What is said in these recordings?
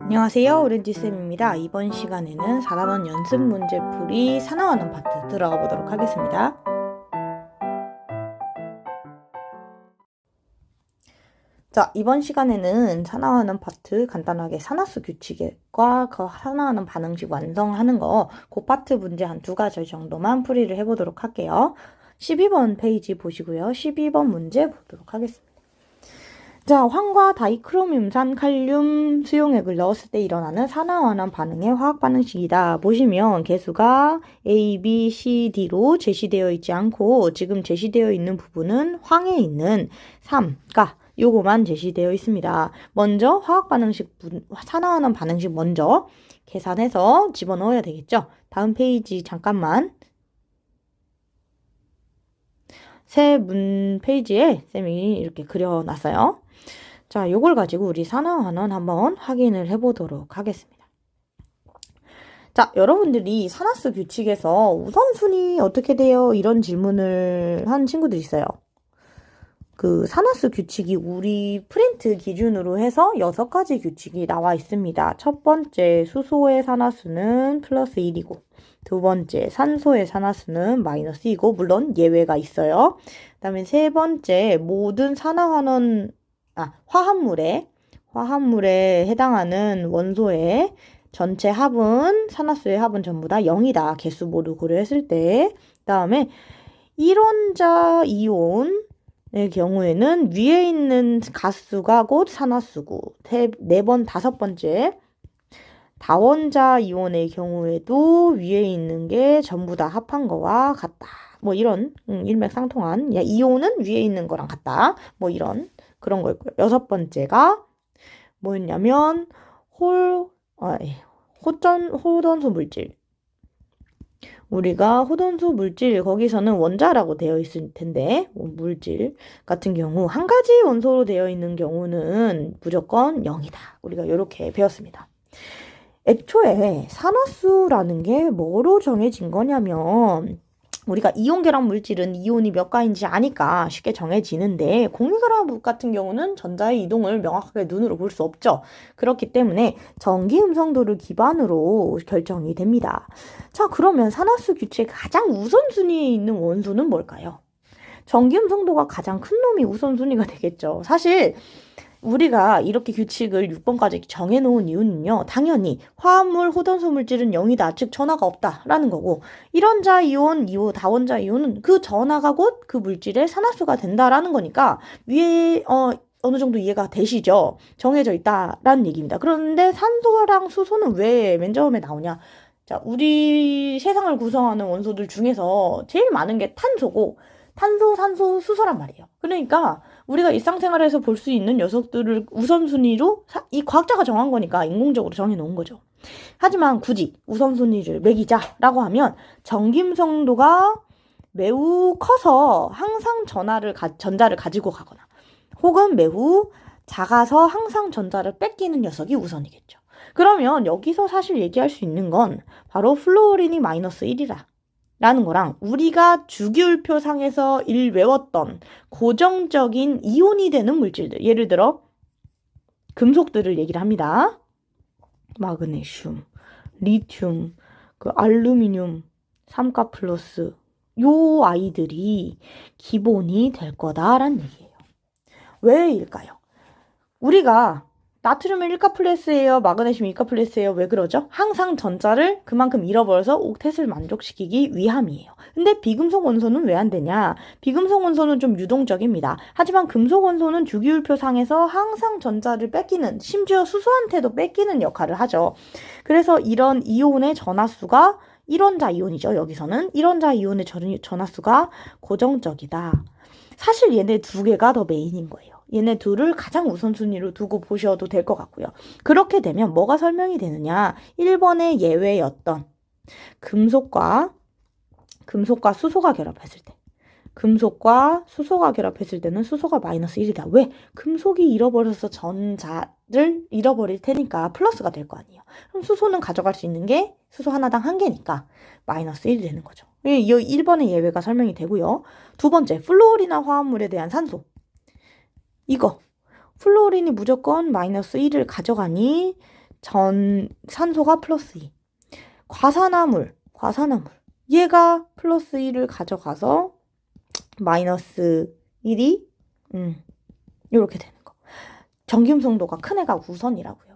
안녕하세요. 오렌지쌤입니다. 이번 시간에는 4단원 연습 문제풀이 산화하는 파트 들어가 보도록 하겠습니다. 자, 이번 시간에는 산화하는 파트 간단하게 산화수 규칙과 그 산화하는 반응식 완성하는 그 파트 문제 한 2가지 정도만 풀이를 해보도록 할게요. 12번 페이지 보시고요. 12번 문제 보도록 하겠습니다. 자, 황과 다이크로뮴산 칼륨 수용액을 넣었을 때 일어나는 산화환원 반응의 화학 반응식이다. 보시면 개수가 A, B, C, D로 제시되어 있지 않고 지금 제시되어 있는 부분은 황에 있는 3, 그러니까 요거만 제시되어 있습니다. 먼저 화학 반응식, 산화환원 반응식 먼저 계산해서 집어넣어야 되겠죠. 다음 페이지 잠깐만. 새 페이지에 쌤이 이렇게 그려놨어요. 자, 요걸 가지고 우리 산화환원 한번 확인을 해보도록 하겠습니다. 자, 여러분들이 산화수 규칙에서 우선순위 어떻게 돼요? 이런 질문을 한 친구들이 있어요. 그 산화수 규칙이 우리 프린트 기준으로 해서 6가지 규칙이 나와 있습니다. 첫 번째, 수소의 산화수는 플러스 1이고, 두 번째, 산소의 산화수는 마이너스 2고, 물론 예외가 있어요. 그 다음에 세 번째, 모든 화합물에 해당하는 원소의 전체 합은, 산화수의 합은 전부 다 0이다. 개수 모두 고려했을 때. 그 다음에 1원자 이온의 경우에는 위에 있는 가수가 곧 산화수고, 5번째, 다원자 이온의 경우에도 위에 있는 게 전부 다 합한 거와 같다. 뭐 이런 일맥상통한, 이온은 위에 있는 거랑 같다. 뭐 이런 그런 거였고요. 6번째가 뭐였냐면 호전수 물질. 우리가 호전수 물질 거기서는 원자라고 되어 있을 텐데 물질 같은 경우 한 가지 원소로 되어 있는 경우는 무조건 0이다. 우리가 이렇게 배웠습니다. 애초에 산화수라는 게 뭐로 정해진 거냐면 우리가 이온계랑 물질은 이온이 몇 가인지 아니까 쉽게 정해지는데 공유결합 같은 경우는 전자의 이동을 명확하게 눈으로 볼 수 없죠. 그렇기 때문에 전기 음성도를 기반으로 결정이 됩니다. 자, 그러면 산화수 규칙의 가장 우선순위에 있는 원소는 뭘까요? 전기 음성도가 가장 큰 놈이 우선순위가 되겠죠. 사실 우리가 이렇게 규칙을 6번까지 정해놓은 이유는요. 당연히 화합물, 호전수 물질은 0이다. 즉 전하가 없다라는 거고 1원자 이온, 다원자 이온은 그 전하가 곧 그 물질의 산화수가 된다라는 거니까 위에 어느 정도 이해가 되시죠? 정해져 있다라는 얘기입니다. 그런데 산소랑 수소는 왜 맨 처음에 나오냐? 자, 우리 세상을 구성하는 원소들 중에서 제일 많은 게 탄소고 탄소, 산소, 수소란 말이에요. 그러니까 우리가 일상생활에서 볼 수 있는 녀석들을 우선순위로 이 과학자가 정한 거니까 인공적으로 정해놓은 거죠. 하지만 굳이 우선순위를 매기자라고 하면 전김성도가 매우 커서 항상 전자를 가지고 가거나 혹은 매우 작아서 항상 전자를 뺏기는 녀석이 우선이겠죠. 그러면 여기서 사실 얘기할 수 있는 건 바로 플루오린이 마이너스 1이라 라는 거랑 우리가 주기율표상에서 외웠던 고정적인 이온이 되는 물질들, 예를 들어 금속들을 얘기를 합니다. 마그네슘, 리튬, 알루미늄, 삼가 플러스 요 아이들이 기본이 될 거다라는 얘기예요. 왜일까요? 우리가 나트륨은 1가 플러스예요. 마그네슘 2가 플러스예요. 왜 그러죠? 항상 전자를 그만큼 잃어버려서 옥텟을 만족시키기 위함이에요. 근데 비금속 원소는 왜 안 되냐? 비금속 원소는 좀 유동적입니다. 하지만 금속 원소는 주기율표상에서 항상 전자를 뺏기는, 심지어 수소한테도 뺏기는 역할을 하죠. 그래서 이런 이온의 전하수가 1원자 이온이죠. 여기서는 1원자 이온의 전하수가 고정적이다. 사실 얘네 2개가 더 메인인 거예요. 얘네 둘을 가장 우선순위로 두고 보셔도 될 것 같고요. 그렇게 되면 뭐가 설명이 되느냐? 1번의 예외였던 금속과 수소가 결합했을 때 금속과 수소가 결합했을 때는 수소가 마이너스 1이다. 왜? 금속이 잃어버려서 전자를 잃어버릴 테니까 플러스가 될 거 아니에요. 그럼 수소는 가져갈 수 있는 게 수소 하나당 1개니까 마이너스 1이 되는 거죠. 이 1번의 예외가 설명이 되고요. 두 번째, 플루오린화 화합물에 대한 산소. 이거 플루오린이 무조건 마이너스 1을 가져가니 산소가 플러스 2. 과산화물. 얘가 플러스 1을 가져가서 마이너스 1이 이렇게 되는 거. 전기음성도가 큰 애가 우선이라고요.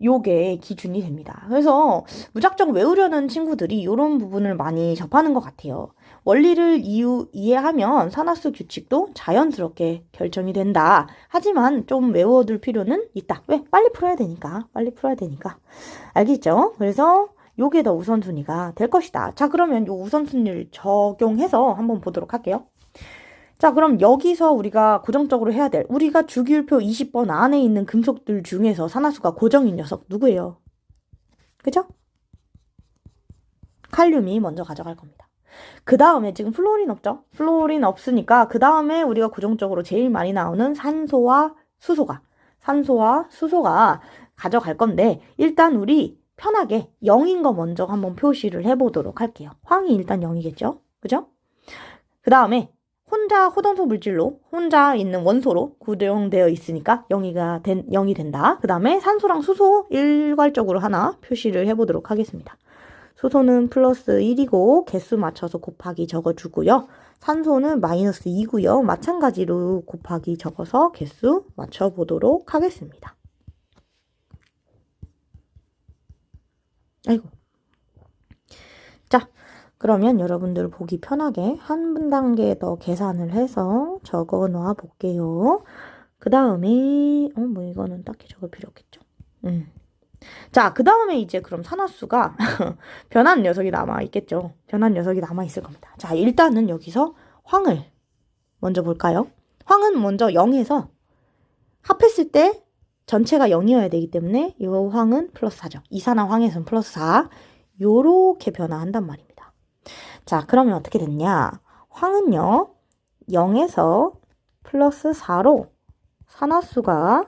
요게 기준이 됩니다. 그래서 무작정 외우려는 친구들이 이런 부분을 많이 접하는 것 같아요. 원리를 이해하면 산화수 규칙도 자연스럽게 결정이 된다. 하지만 좀 외워둘 필요는 있다. 왜? 빨리 풀어야 되니까. 알겠죠? 그래서 요게 더 우선순위가 될 것이다. 자, 그러면 요 우선순위를 적용해서 한번 보도록 할게요. 자, 그럼 여기서 우리가 고정적으로 해야 될, 우리가 주기율표 20번 안에 있는 금속들 중에서 산화수가 고정인 녀석 누구예요? 그죠? 칼륨이 먼저 가져갈 겁니다. 그 다음에 지금 플루오린 없죠? 플루오린 없으니까 그 다음에 우리가 고정적으로 제일 많이 나오는 산소와 수소가 가져갈 건데, 일단 우리 편하게 0인 거 먼저 한번 표시를 해보도록 할게요. 황이 일단 0이겠죠? 그죠? 그 다음에 혼자 호동소 물질로 혼자 있는 원소로 구성되어 있으니까 0이 된다. 그 다음에 산소랑 수소 일괄적으로 하나 표시를 해보도록 하겠습니다. 수소는 플러스 1이고 개수 맞춰서 곱하기 적어주고요. 산소는 마이너스 2고요. 마찬가지로 곱하기 적어서 개수 맞춰보도록 하겠습니다. 아이고. 자, 그러면 여러분들 보기 편하게 한 단계 더 계산을 해서 적어 놓아 볼게요. 그 다음에 이거는 딱히 적을 필요 없겠죠. 자, 그 다음에 이제 그럼 산화수가 변한 녀석이 남아있겠죠. 변한 녀석이 남아있을 겁니다. 자, 일단은 여기서 황을 먼저 볼까요? 황은 먼저 0에서 합했을 때 전체가 0이어야 되기 때문에 이 황은 플러스 4죠. 이산화황에서는 플러스 4. 요렇게 변화한단 말입니다. 자, 그러면 어떻게 됐냐? 황은요, 0에서 플러스 4로 산화수가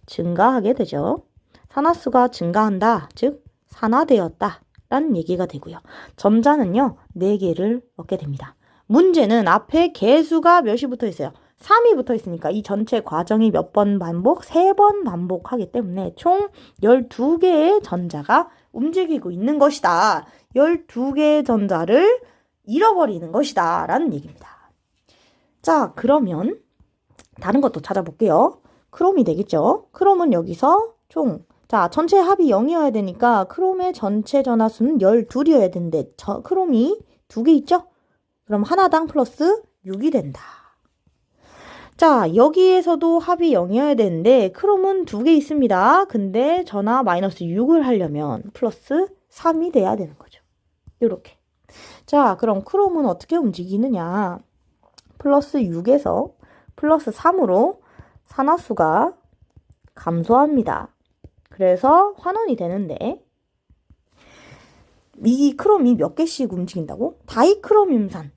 증가하게 되죠. 산화수가 증가한다, 즉 산화되었다 라는 얘기가 되고요. 점자는요, 4개를 얻게 됩니다. 문제는 앞에 개수가 몇이 붙어 있어요? 3이 붙어 있으니까 이 전체 과정이 몇 번 반복? 3번 반복하기 때문에 총 12개의 전자가 움직이고 있는 것이다. 12개의 전자를 잃어버리는 것이다 라는 얘기입니다. 자, 그러면 다른 것도 찾아볼게요. 크롬이 되겠죠? 크롬은 여기서 자, 전체 합이 0이어야 되니까 크롬의 전체 전하수는 12이어야 되는데 크롬이 2개 있죠? 그럼 하나당 플러스 6이 된다. 자, 여기에서도 합이 0이어야 되는데 크롬은 2개 있습니다. 근데 전하 마이너스 6을 하려면 플러스 3이 돼야 되는 거죠. 이렇게. 자, 그럼 크롬은 어떻게 움직이느냐? 플러스 6에서 플러스 3으로 산화수가 감소합니다. 그래서 환원이 되는데 이 크롬이 몇 개씩 움직인다고? 다이크로뮴산.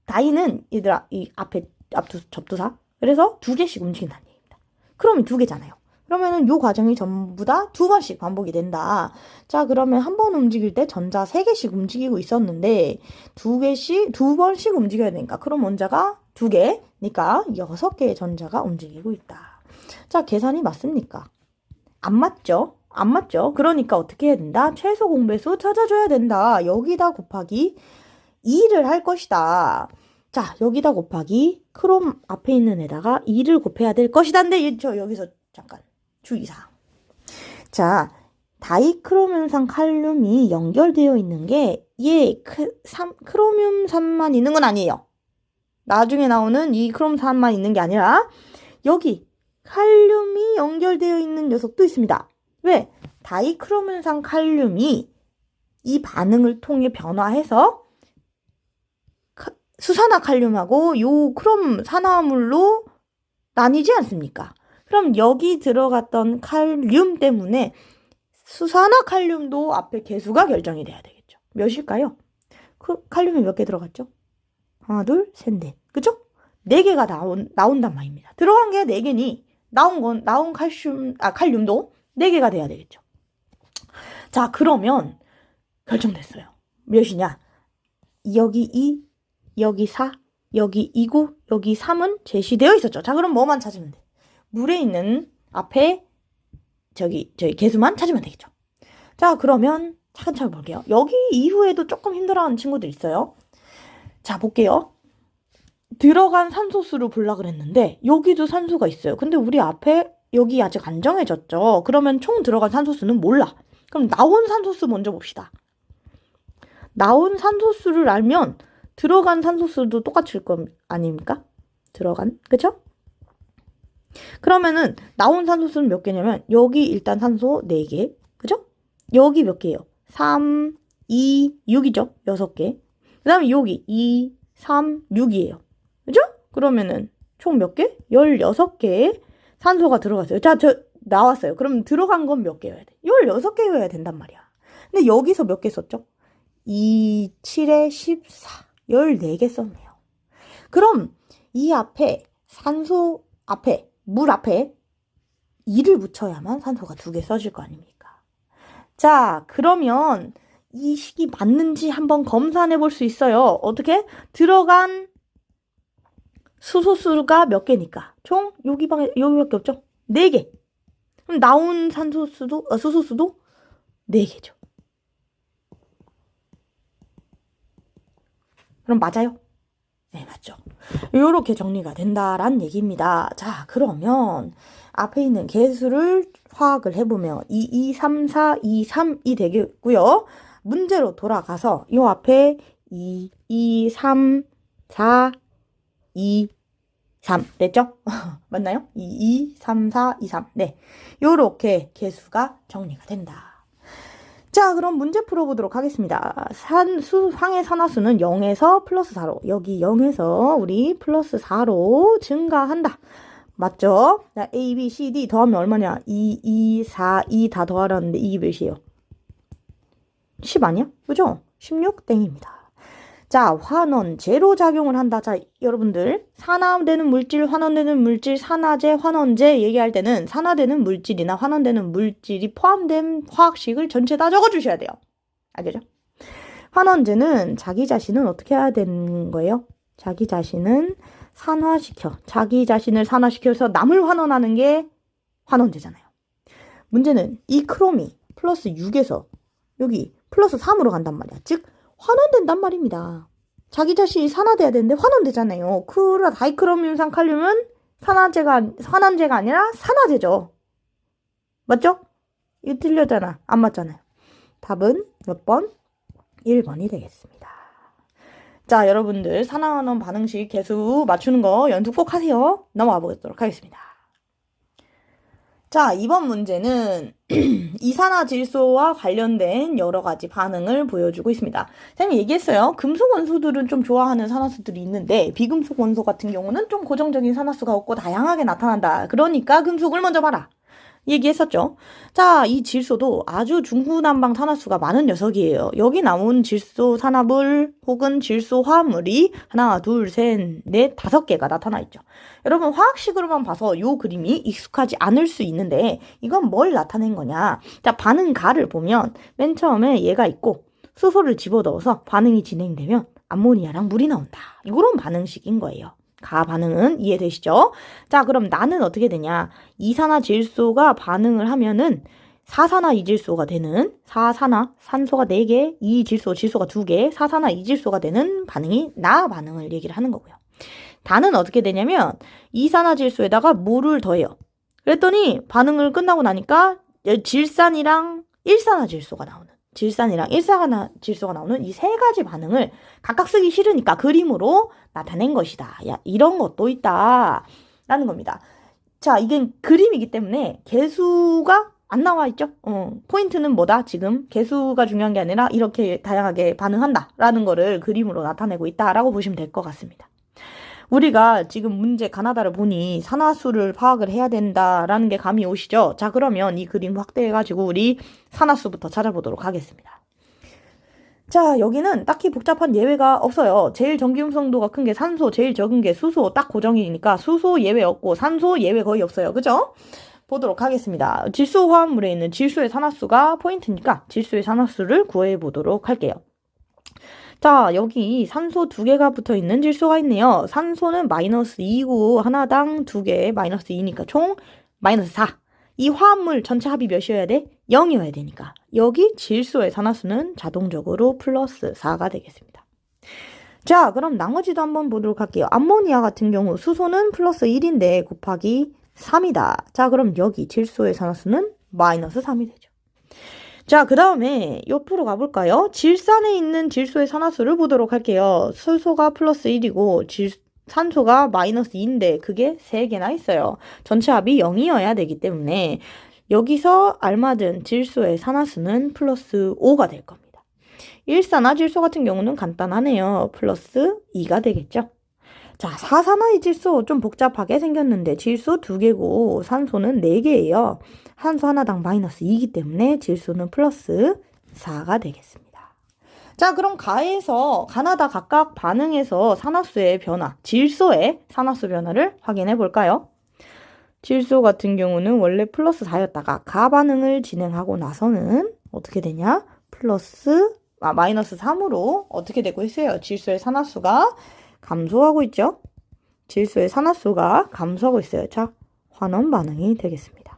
다이는 얘들아 이 앞에 접두사. 그래서 2개씩 움직인다는 얘기입니다. 크롬이 2개잖아요. 그러면은 요 과정이 전부 다 2번씩 반복이 된다. 자, 그러면 한 번 움직일 때 전자 3개씩 움직이고 있었는데 2번씩 움직여야 되니까 크롬 원자가 2개니까 6개의 전자가 움직이고 있다. 자, 계산이 맞습니까? 안 맞죠? 그러니까 어떻게 해야 된다? 최소 공배수 찾아줘야 된다. 여기다 곱하기 2를 할 것이다. 자, 여기다 곱하기 크롬 앞에 있는 애다가 2를 곱해야 될 것이다. 근데 저 여기서 잠깐 주의사항. 자, 다이크로뮴산 칼륨이 연결되어 있는 게 크로뮴산만 있는 건 아니에요. 나중에 나오는 이 크롬산만 있는 게 아니라 여기 칼륨이 연결되어 있는 녀석도 있습니다. 왜? 다이크로뮴산 칼륨이 이 반응을 통해 변화해서 수산화 칼륨하고 요 크롬 산화물로 나뉘지 않습니까? 그럼 여기 들어갔던 칼륨 때문에 수산화 칼륨도 앞에 개수가 결정이 돼야 되겠죠. 몇일까요? 칼륨이 몇 개 들어갔죠? 하나, 둘, 셋, 넷. 그죠? 4개가 나온단 말입니다. 들어간 게 4개니 나온 칼륨도 4개가 돼야 되겠죠. 자, 그러면 결정됐어요. 몇이냐? 여기 2, 여기 4, 여기 2고 여기 3은 제시되어 있었죠. 자, 그럼 뭐만 찾으면 돼? 물에 있는 앞에 저희 개수만 찾으면 되겠죠. 자, 그러면 차근차근 볼게요. 여기 이후에도 조금 힘들어하는 친구들 있어요. 자, 볼게요. 들어간 산소수를 보려고 그랬는데 여기도 산소가 있어요. 근데 우리 앞에 여기 아직 안 정해졌죠. 그러면 총 들어간 산소수는 몰라. 그럼 나온 산소수 먼저 봅시다. 나온 산소수를 알면 들어간 산소수도 똑같을 거 아닙니까? 들어간, 그쵸? 그러면은 나온 산소수는 몇 개냐면 여기 일단 산소 4개, 그죠? 여기 몇 개예요? 3, 2, 6이죠? 6개. 그 다음에 여기 2, 3, 6이에요. 그죠? 그러면은 총 몇 개? 16개의 산소가 들어갔어요. 자, 나왔어요. 그럼 들어간 건 몇 개여야 돼? 16개여야 된단 말이야. 근데 여기서 몇 개 썼죠? 2, 7에 14. 14개 썼네요. 그럼 이 앞에 산소 앞에 물 앞에 2를 붙여야만 산소가 2개 써질 거 아닙니까? 자, 그러면 이 식이 맞는지 한번 검사해 볼 수 있어요. 어떻게? 들어간 수소수가 몇 개니까? 총 여기밖에 없죠? 4개. 그럼 나온 수소수도 4개죠. 그럼 맞아요? 네, 맞죠. 이렇게 정리가 된다라는 얘기입니다. 자, 그러면 앞에 있는 개수를 화학을 해보면 2, 2, 3, 4, 2, 3이 되겠고요. 문제로 돌아가서 이 앞에 2, 2, 3, 4, 2, 3 됐죠? 맞나요? 2, 2, 3, 4, 2, 3. 네, 요렇게 개수가 정리가 된다. 자, 그럼 문제 풀어보도록 하겠습니다. 황의 산화수는 0에서 플러스 4로, 여기 0에서 우리 플러스 4로 증가한다. 맞죠? 자, A, B, C, D 더하면 얼마냐? 2, 2, 4, 2 다 더하라는데 이게 몇이에요? 10 아니야? 그죠? 16 땡입니다. 자, 환원제로 작용을 한다. 자, 여러분들 산화되는 물질, 환원되는 물질, 산화제, 환원제 얘기할 때는 산화되는 물질이나 환원되는 물질이 포함된 화학식을 전체 다 적어주셔야 돼요. 알겠죠? 환원제는 자기 자신은 어떻게 해야 되는 거예요? 자기 자신은 자기 자신을 산화시켜서 남을 환원하는 게 환원제잖아요. 문제는 이 크롬이 플러스 6에서 여기 플러스 3으로 간단 말이야. 즉 환원된단 말입니다. 자기 자신이 산화돼야 되는데 환원되잖아요. 다이크로뮴산 칼륨은 환원제가 아니라 산화제죠. 맞죠? 이거 틀렸잖아. 안 맞잖아요. 답은 몇 번? 1번이 되겠습니다. 자, 여러분들 산화환원 반응식 개수 맞추는 거 연습 꼭 하세요. 넘어가 보도록 하겠습니다. 자, 이번 문제는 이산화질소와 관련된 여러 가지 반응을 보여주고 있습니다. 선생님이 얘기했어요. 금속 원소들은 좀 좋아하는 산화수들이 있는데 비금속 원소 같은 경우는 좀 고정적인 산화수가 없고 다양하게 나타난다. 그러니까 금속을 먼저 봐라. 얘기했었죠. 자, 이 질소도 아주 중후난방 산화수가 많은 녀석이에요. 여기 나온 질소 산화물 혹은 질소 화합물이 하나, 둘, 셋, 넷, 5개가 나타나 있죠. 여러분 화학식으로만 봐서 이 그림이 익숙하지 않을 수 있는데 이건 뭘 나타낸 거냐. 자, 반응가를 보면 맨 처음에 얘가 있고 수소를 집어넣어서 반응이 진행되면 암모니아랑 물이 나온다. 이런 반응식인 거예요. 가 반응은 이해되시죠? 자, 그럼 나는 어떻게 되냐? 이산화질소가 반응을 하면은 사산화이질소가 되는 산소가 4개, 질소가 2개, 사산화이질소가 되는 반응이 나 반응을 얘기를 하는 거고요. 다는 어떻게 되냐면 이산화질소에다가 물을 더해요. 그랬더니 반응을 끝나고 나니까 질산이랑 일산화질소가 나오는 질산이랑 일산화질소가 나오는 이 3가지 반응을 각각 쓰기 싫으니까 그림으로 나타낸 것이다. 야, 이런 것도 있다. 라는 겁니다. 자, 이게 그림이기 때문에 개수가 안 나와 있죠? 포인트는 뭐다? 지금 개수가 중요한 게 아니라 이렇게 다양하게 반응한다. 라는 거를 그림으로 나타내고 있다라고 보시면 될 것 같습니다. 우리가 지금 문제 가나다를 보니 산화수를 파악을 해야 된다라는 게 감이 오시죠? 자, 그러면 이 그림 확대해가지고 우리 산화수부터 찾아보도록 하겠습니다. 자, 여기는 딱히 복잡한 예외가 없어요. 제일 전기음성도가 큰 게 산소, 제일 적은 게 수소, 딱 고정이니까 수소 예외 없고 산소 예외 거의 없어요. 그죠? 보도록 하겠습니다. 질소 화합물에 있는 질소의 산화수가 포인트니까 질소의 산화수를 구해보도록 할게요. 자, 여기 산소 2개가 붙어 있는 질소가 있네요. 산소는 -2고 하나당 2개, -2니까 총 -4. 이 화합물 전체 합이 몇이어야 돼? 0이어야 되니까. 여기 질소의 산화수는 자동적으로 +4가 되겠습니다. 자, 그럼 나머지도 한번 보도록 할게요. 암모니아 같은 경우 수소는 +1인데 곱하기 3이다. 자, 그럼 여기 질소의 산화수는 -3이 되죠. 자, 그 다음에 옆으로 가볼까요? 질산에 있는 질소의 산화수를 보도록 할게요. 수소가 +1이고 산소가 -2인데 그게 3개나 있어요. 전체 합이 0이어야 되기 때문에 여기서 알맞은 질소의 산화수는 +5가 될 겁니다. 일산화질소 같은 경우는 간단하네요. +2가 되겠죠. 자, 사산화이질소 좀 복잡하게 생겼는데 질소 2개고 산소는 4개예요. 산소 하나당 -2이기 때문에 질소는 +4가 되겠습니다. 자, 그럼 가나다 각각 반응에서 산화수의 변화, 질소의 산화수 변화를 확인해 볼까요? 질소 같은 경우는 원래 +4였다가 가 반응을 진행하고 나서는 어떻게 되냐? -3으로 어떻게 되고 있어요? 질소의 산화수가 감소하고 있죠? 질소의 산화수가 감소하고 있어요. 자, 환원 반응이 되겠습니다.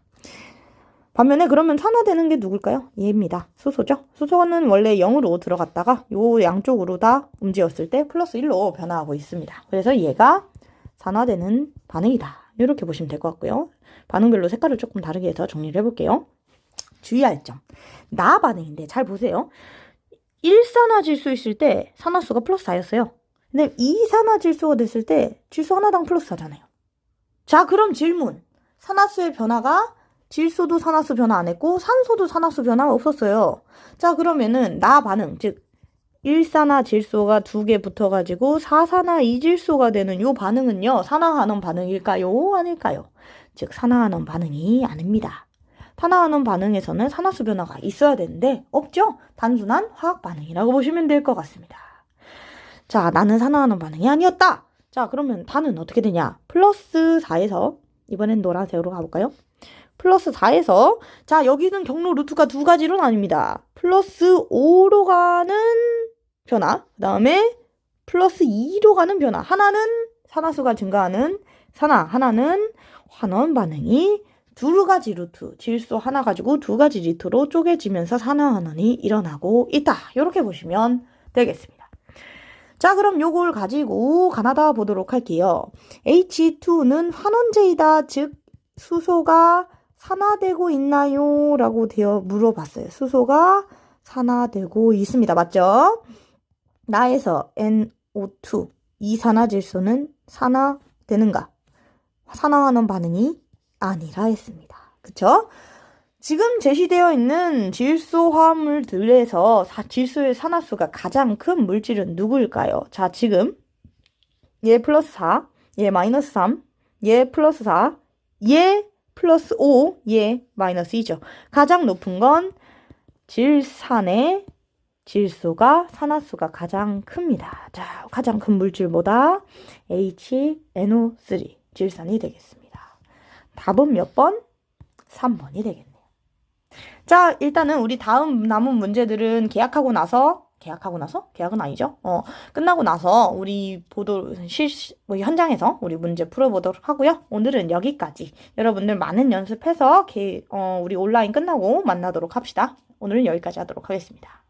반면에 그러면 산화되는 게 누굴까요? 얘입니다. 수소죠? 수소는 원래 0으로 들어갔다가 요 양쪽으로 다 움직였을 때 +1로 변화하고 있습니다. 그래서 얘가 산화되는 반응이다. 이렇게 보시면 될 것 같고요. 반응별로 색깔을 조금 다르게 해서 정리를 해볼게요. 주의할 점. 나 반응인데 잘 보세요. 1산화질소 있을 때 산화수가 +4였어요. 근데 2산화질소가 됐을 때 질소 하나당 +4잖아요. 자, 그럼 질문. 산화수의 변화가 질소도 산화수 변화 안 했고 산소도 산화수 변화가 없었어요. 자, 그러면은 나 반응, 즉 1산화질소가 2개 붙어가지고 4산화이질소가 되는 요 반응은요. 산화환원 반응일까요? 아닐까요? 즉 산화환원 반응이 아닙니다. 산화환원 반응에서는 산화수 변화가 있어야 되는데 없죠? 단순한 화학 반응이라고 보시면 될 것 같습니다. 자, 나는 산화환원 반응이 아니었다. 자, 그러면 다는 어떻게 되냐? +4에서 이번엔 노란색으로 가볼까요? +4에서 자, 여기는 경로 루트가 2가지로 나뉩니다. +5로 가는 변화, 그 다음에 +2로 가는 변화. 하나는 산화수가 증가하는 하나는 환원 반응이 2가지 루트, 질소 하나 가지고 2가지 루트로 쪼개지면서 산화환원이 일어나고 있다. 이렇게 보시면 되겠습니다. 자, 그럼 요걸 가지고 가나다 보도록 할게요. H2는 환원제이다. 즉 수소가 산화되고 있나요? 라고 물어봤어요. 수소가 산화되고 있습니다. 맞죠? 나에서 NO2, 이산화질소는 산화되는가? 산화환원 반응이 아니라 했습니다. 그쵸? 지금 제시되어 있는 질소 화합물들에서 질소의 산화수가 가장 큰 물질은 누구일까요? 자, 지금 얘 +4, 얘 -3, 얘 +4, 얘 +5, 얘 -2죠. 가장 높은 건 질산의 질소가 산화수가 가장 큽니다. 자, 가장 큰 물질보다 HNO3 질산이 되겠습니다. 답은 몇 번? 3번이 되겠네요. 자, 일단은 우리 다음 남은 문제들은 계약은 아니죠? 끝나고 나서 우리 현장에서 우리 문제 풀어보도록 하고요. 오늘은 여기까지. 여러분들 많은 연습해서 우리 온라인 끝나고 만나도록 합시다. 오늘은 여기까지 하도록 하겠습니다.